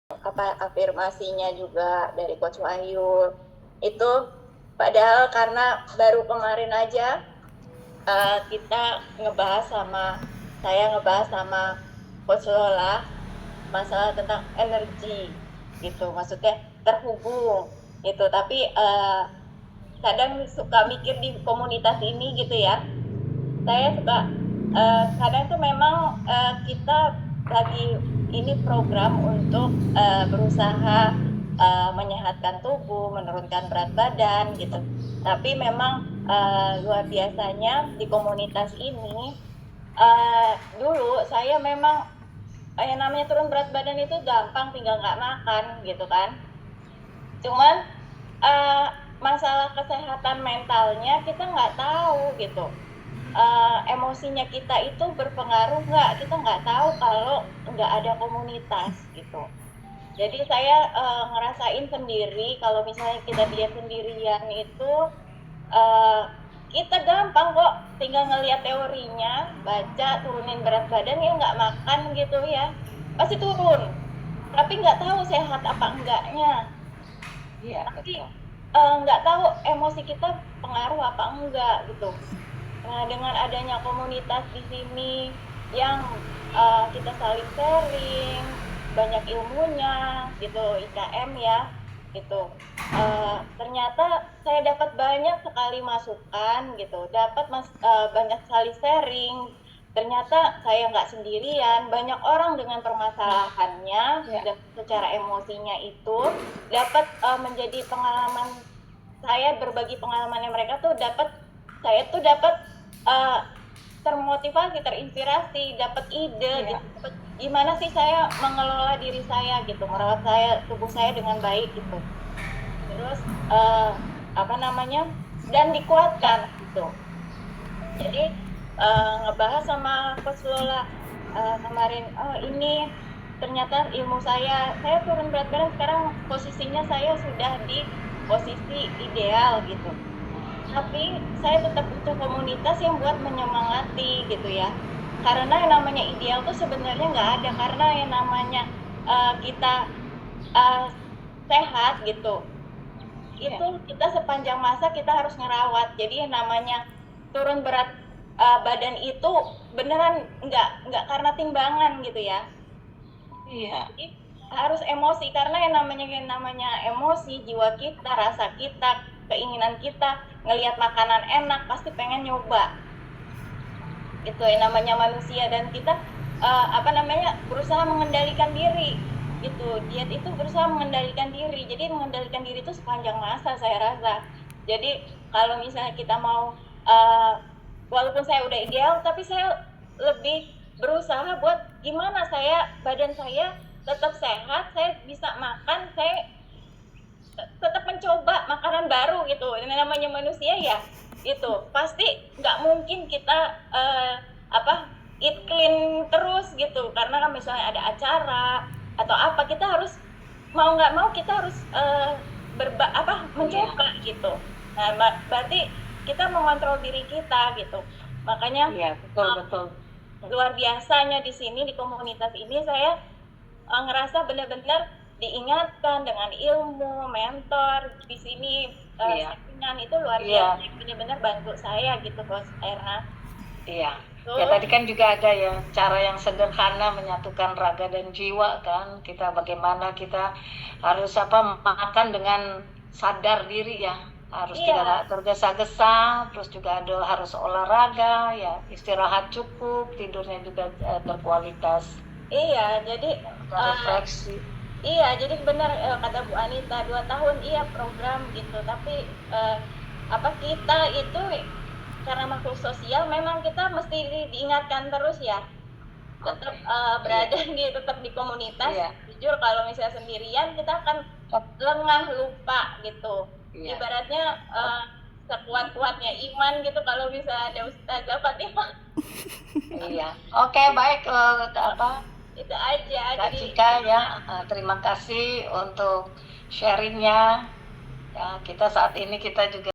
Afirmasinya juga dari Coach Wahyu itu, padahal karena baru kemarin aja saya ngebahas sama Coach Lola masalah tentang energi gitu, maksudnya terhubung gitu. Tapi kadang suka mikir di komunitas ini gitu ya, saya suka kadang tuh memang kita lagi ini program untuk berusaha menyehatkan tubuh, menurunkan berat badan gitu. Tapi memang luar biasanya di komunitas ini dulu saya memang yang namanya turun berat badan itu gampang, tinggal nggak makan gitu kan. Cuman masalah kesehatan mentalnya kita nggak tahu gitu. Emosinya kita itu berpengaruh nggak, kita nggak tahu kalau nggak ada komunitas gitu. Jadi saya ngerasain sendiri kalau misalnya kita diet sendirian itu kita gampang kok, tinggal ngelihat teorinya, baca, turunin berat badan, ya nggak makan gitu ya, pasti turun. Tapi nggak tahu sehat apa enggaknya. Iya, Tapi betul. nggak tahu emosi kita pengaruh apa enggak gitu. Nah, dengan adanya komunitas di sini yang kita saling sharing, banyak ilmunya gitu, IKM ya, gitu. Ternyata saya dapat banyak sekali masukan gitu, banyak sekali sharing. Ternyata saya nggak sendirian, banyak orang dengan permasalahannya, Ya. dan secara emosinya itu dapat menjadi pengalaman. Saya berbagi pengalamannya mereka tuh saya tuh dapat termotivasi, terinspirasi, dapat ide Iya. gitu, gimana sih saya mengelola diri saya gitu, merawat tubuh saya dengan baik gitu. Terus dan dikuatkan gitu. Jadi ngebahas sama Coach Lola kemarin, ini ternyata ilmu saya turun berat badan, sekarang posisinya saya sudah di posisi ideal gitu. Tapi saya tetap butuh komunitas yang buat menyemangati gitu ya. Karena yang namanya ideal tuh sebenarnya nggak ada, karena yang namanya kita sehat gitu. Itu kita sepanjang masa kita harus ngerawat. Jadi yang namanya turun berat badan itu beneran nggak karena timbangan gitu ya. Iya. Jadi harus emosi, karena yang namanya emosi, jiwa kita, rasa kita, keinginan kita ngelihat makanan enak pasti pengen nyoba. Itu yang namanya manusia, dan kita berusaha mengendalikan diri gitu. Diet itu berusaha mengendalikan diri. Jadi mengendalikan diri itu sepanjang masa saya rasa. Jadi kalau misalnya kita mau walaupun saya udah ideal, tapi saya lebih berusaha buat gimana badan saya tetap sehat, saya bisa makan, saya tetap mencoba makanan baru gitu. Ini namanya manusia ya, itu pasti nggak mungkin kita eat clean terus gitu, karena kan misalnya ada acara atau apa, kita harus mau nggak mau kita harus mencoba gitu. Nah, berarti kita mengontrol diri kita gitu. Makanya Iya, betul. luar biasanya di sini, di komunitas ini saya ngerasa benar-benar diingatkan dengan ilmu, mentor di sini, sampingan itu luar biasa, benar-benar bantu saya gitu, Coach Erna. Iya. Ya tadi kan juga ada ya cara yang sederhana menyatukan raga dan jiwa kan. Bagaimana kita harus makan dengan sadar diri ya. Harus tidak tergesa-gesa, terus juga harus olahraga ya, istirahat cukup, tidurnya juga berkualitas. Iya, jadi refleksi. Iya, jadi benar kata Bu Anita, 2 tahun iya program gitu, tapi kita itu karena makhluk sosial, memang kita mesti diingatkan terus ya, tetap tetap di komunitas. Jujur kalau misalnya sendirian kita akan lengah, lupa gitu. Ibaratnya sekuat-kuatnya iman gitu kalau bisa ada Ustazah Fatimah. Iya. Oke, baik. Itu aja. Kak Cika ya, terima kasih untuk sharingnya. Ya, kita saat ini juga